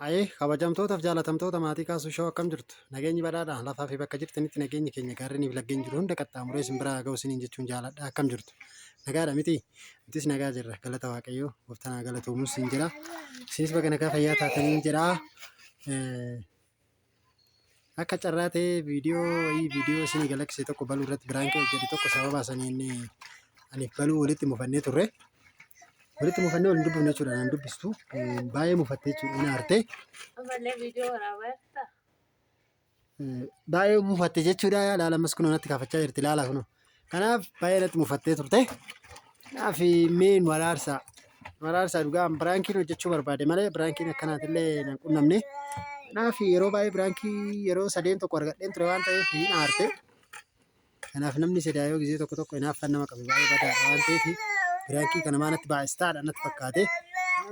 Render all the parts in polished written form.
Ayee kabajamtootaaf jaalatamtoota maatii kaasuu shoo akkam jirtu nageenyi badhaadha lafaa fi bakka jirtanitti nageenyi keenya gaarreniif laggeen jiru hunda qaxxaamuree simbira haa ga'u isiniin jechuun jaaladha akkam jirtu nagaadha miti nutis nagaa jirra galata waaqayyoo gooftaan galatoomuun siin jira isinis bakka nagaa fayyaa taataniin jedha akka carraa ta'ee viidiyoo isinii galaksee tokko baluu irratti biraankii hojjete tokko sababa saniin aniif baluu walitti mufannee turre. Walitti mufannee waliin dubbifne jechuudha. Nan dubbistu baay'ee mufattee jechuudha. Inni aartee baay'ee mufatte jechuudha. Ilaalamas kun natti kaafachaa jirti ilaala kun. Kanaaf baay'ee natti mufattee turte. Kanaaf mee nu araarsaa. Nu araarsaa dhugaa biraankiin hojjechuu barbaade malee biraankiin akkanaatillee nan qunnamne. Kanaaf yeroo baay'ee biraankii yeroo sadeen tokko argadheen ture waan ta'eef hin aarte. Kanaaf namni sedaayoo gisee tokko hinaaffan nama qabe baay'ee badaadha waan ta'eef biraankii kana maanatti baay'istaadha natti fakkaate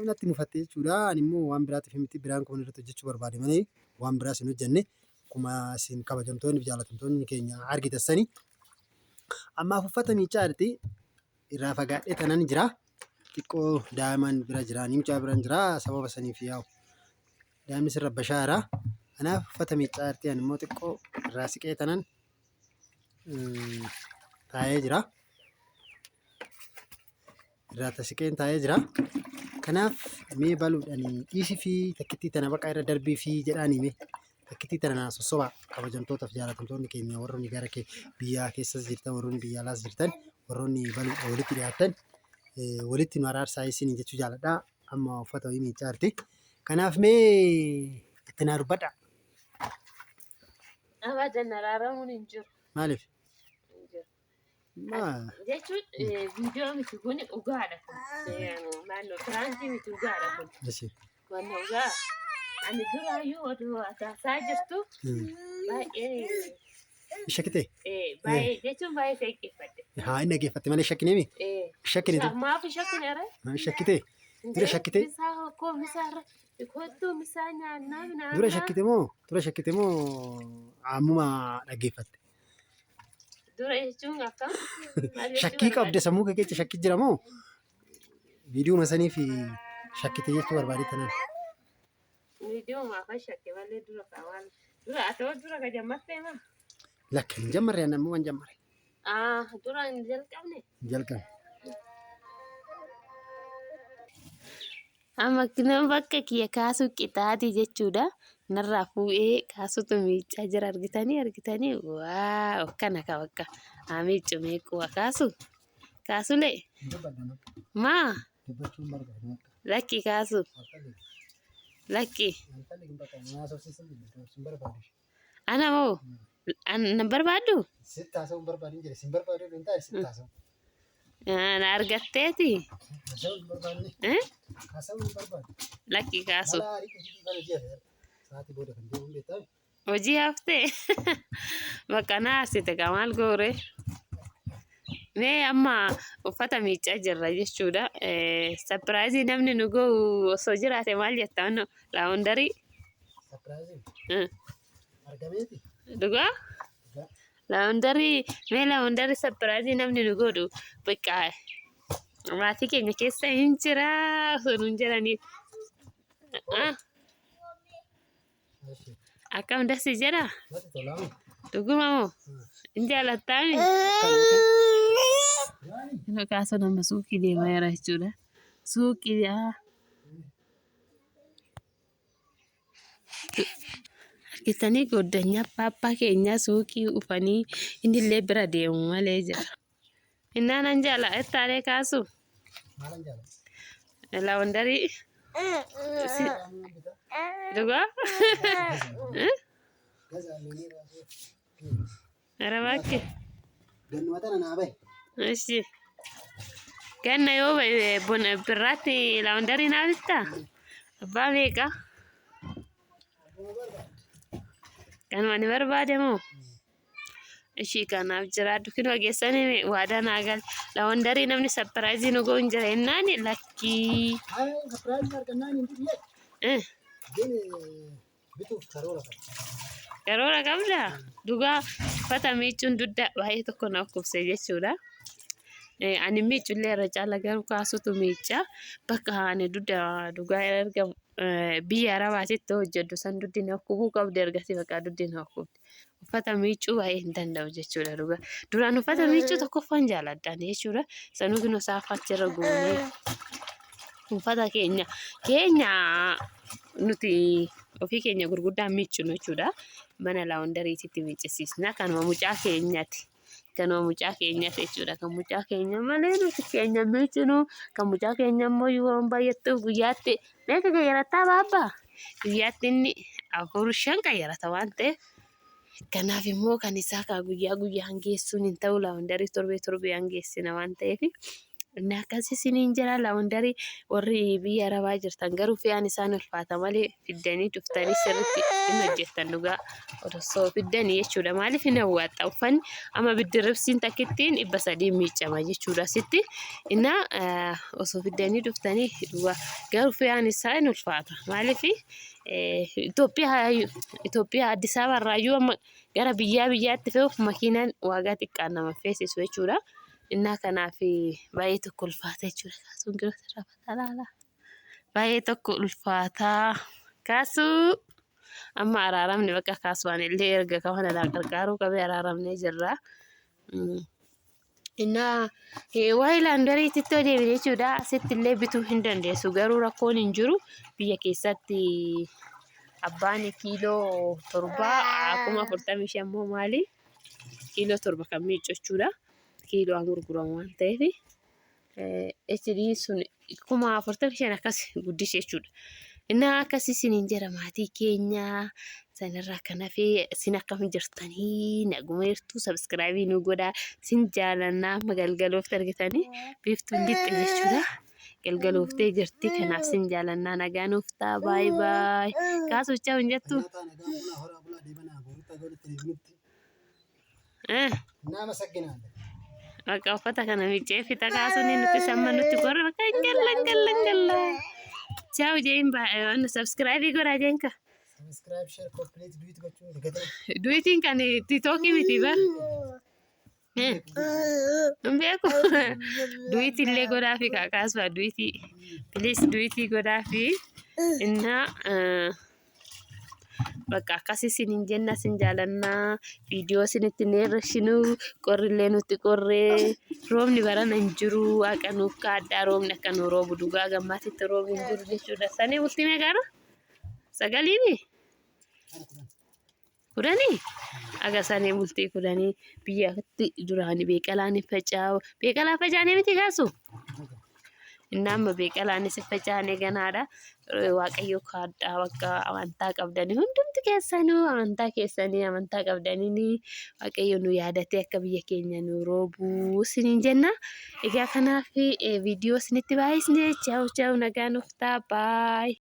natti mufatte jechuudha. Ani immoo waan biraatiif miti biraan kun irratti hojjechuu barbaade malee waan biraas hin hojjenne akkuma isin kabajamtoonni fi jaalatamtoonni keenya argitanii ammaaf uffata miicaa jirti irraa fagaadhee tanan jira xiqqoo daa'iman bira jira nimcaa bira jira sababa saniif yaa'u daa'imni sirra bashaara kanaaf uffata miicaa jirti ani immoo xiqqoo irraa siqee tanan taa'ee jira. Irraa siqeen taa'ee jira. Kanaaf mee baluudhaan dhiisii fi takkittii tana baqa irra darbii fi jedhaanii mee takkittii tana sossobaa kabajamtootaaf jaalatamtoonni keenya warroonni gara biyyaa keessas jirtan warroonni biyya alaas jirtan warroonni baluudha walitti dhiyaatan walitti nu araarsaa isin jechuu jaaladha. Amma uffata wayii miicaa jirti. Kanaaf mee itti naa dubbadha. Abadan araaramuun hin jiru. Maaliif? Jechuun viidiyoo miti kun dhugaadha kun. Naannoo Firaantii miti dhugaadha kun. Wanna dhugaa ani duraayyuu oduu ataasaa jirtu baay'ee shakkite. Baay'ee jechuun baay'ee dhaggeeffadhe. Haa inni dhaggeeffatte malee shakkine mi? Shakkine. Maaf shakkine ara? Shakkite. Dura shakkite. Misaa koo misaarra kottuu misaa nyaannaa. Dura shakkite moo ammuma dhaggeeffatte? Dura jechuun akkam? Shakkii qabde sammuu kee keessa shakkii jira moo? Viidiyoo masanii fi shakkite jechuu barbaade tanan. Viidiyoo maafa shakke malee dura qaban. Dura atoo dura ka jammattee maa? Lakka hin jammarre namni waan jammare. Dura hin jalqabne? Jalqabe. Amma nama bakka kiyya kaasuu qixaati jechuudha. Narraa fuudhee kaasutu miicaa jira argitanii waaw kana ka bakka miiccu meequu kaasulee maa lakki kaasu lakki ana moo na barbaaddu na argatteeti lakki kaasu hojii haftee bakka naasite kamaal goore mee amma uffata miicaa jirra jechuudha. Sapiraayizii namni nu go'u osoo jiraate maal jettaa laawundarii dhugaa laawundarii mee laawundarii sapiraayizii namni nu godhu bakka maatii keenya keessa hin jira osoo nun jedhanii akkam dasi jedha dhuguma moo hin jaalattaami kaasuu nama suuqii deemaa jira jechuudha. Suuqii argitanii goddanyaa paappaa keenya suuqii dhufanii innillee bira deemu malee jira. Innaanan jaala ettaalee kaasu laawundarii dhugaa ara bakke eshi ganna yoo bona birraatti laawundarii naa bittaa abbaa meeqa kanuma ni barbaade moo ishii kanaaf jiraadhu kin ogeessanii waadaa naa gal laawundarii namni sapiraayizii nu goon jira jennaani lakkii karoora qabda dhugaa uffata miicuun dudda baay'ee tokko naaf kubse jechuudha. Ani miicullee irra caala garuu kaasutu miicaa bakka ani dudda dhugaa ergamu biyya Arabaatitti hojjedhu san duddi na hubbuu qabdi ergasii bakka duddi na hubdi. Uffata miiccuu baay'ee hin danda'u jechuudha dhugaa. Duraan uffata miiccuu tokkoffaan jaaladhaan jechuudha. Sanuu ginoo saafachirra goonee uffata keenya nuti ofii keenya gurguddaan miiccinu jechuudha. Mana laawundariititti miiccisiisna kanuma mucaa keenyati. Kanuma mucaa keenyati jechuudha. Kan mucaa keenya malee nuti keenya miiccinu kan mucaa keenya immoo yoo baay'attu guyyaatti meeqa gayyarataa baabbaa? Guyyaatti inni 4-5 gayyarata waan ta'eef kanaaf immoo kan isaa guyyaa guyyaan geessuun hin ta'u laawundarii torbee geessina waan ta'eef inni akkasii isiniin jira laawundarii warri biyya Arabaa jirtan garuu fe'aan isaan ulfaata malee fiddanii dhuftanii sirriitti hin hojjettan dhugaa osoo fiddanii jechuudha. Maaliif hin hawwatta uffanni amma biddirribsiin takkittiin 300 miiccama jechuudha sitti inna osoo fiddanii dhuftanii dhugaa garuu fe'aan isaa hin ulfaata maaliif Itoophiyaa Addis Ababa irraayyuu amma gara biyyaatti fe'uuf makiinaan waagaa xiqqaan nama feesisu jechuudha. Innaa kanaaf baay'ee tokko ulfaata jechuudha. Kaasuun giroo sirraa laala. Baay'ee tokko ulfaataa kaasuu amma araaramne bakka kaasuwaan illee erga kawana laa qarqaaruu qabee araaramnee jirra. Innaa waa'ee laawundariititti deebiin jechuudha. Asitti illee bituu hin dandeessu garuu rakkoon hin jiru biyya keessatti abbaan kiiloo 7 moo maali kiiloo 7 kan miiccu jechuudha. Kiiloo gurguramu waan ta'eef HD sun 45 akkas guddisee jechuudha. Innaa akkasii isiniin jira maatii keenya sanirraa kana fi isin akkam jirtanii naguma jirtu subscribe nu godhaa sin jaalannaa magalgaloof argitanii biiftuun lixxe jechuudha. Galgalooftee jirti kanaaf sin jaalannaa nagaa nuuf ta'a bye bye. Kaasuu chaa'u hin jettu. Nama sagginaan. Akka uffata kana miiccee fixa kaasuun nuti samma nutti gorra bakka galla. Ciao jeen baay'ee subscribe godhaa jeenka. Subscribe, share, complete, do it gochuun gatee. Duitiin kan TikTokii miti bar. Beeku duitillee godhaa fi kaakaasfaa duitii please duitii godhaa fi inna bakka akkasii isiniin jenna sin jaalannaa viidiyoo isinitti neerrashinu qorrillee nutti qorree roobni barana hin jiru waaqa nuuf kaaddaa roobni akka nu roobu dhugaa gammaatitti roobni hin jiru jechuudha. Sanii bultii meeqaadha? 9 10 aga sanii bultii 10 biyyatti duraanii beeqalaan faca'u beeqalaa facaanee miti kaasu. Nama beeqalaan facaanee ganaadha. Waaqayyo kaaddaa bakka amantaa qabdanii hundumti keessanuu amantaa keessanii amantaa qabdanii waaqayyo nu yaadatee akka biyya keenya nu roobuu isiniin jenna. Egaa kanaaf viidiyoo isinitti baay'isnee ciao nagaa nuuf ta'a bye.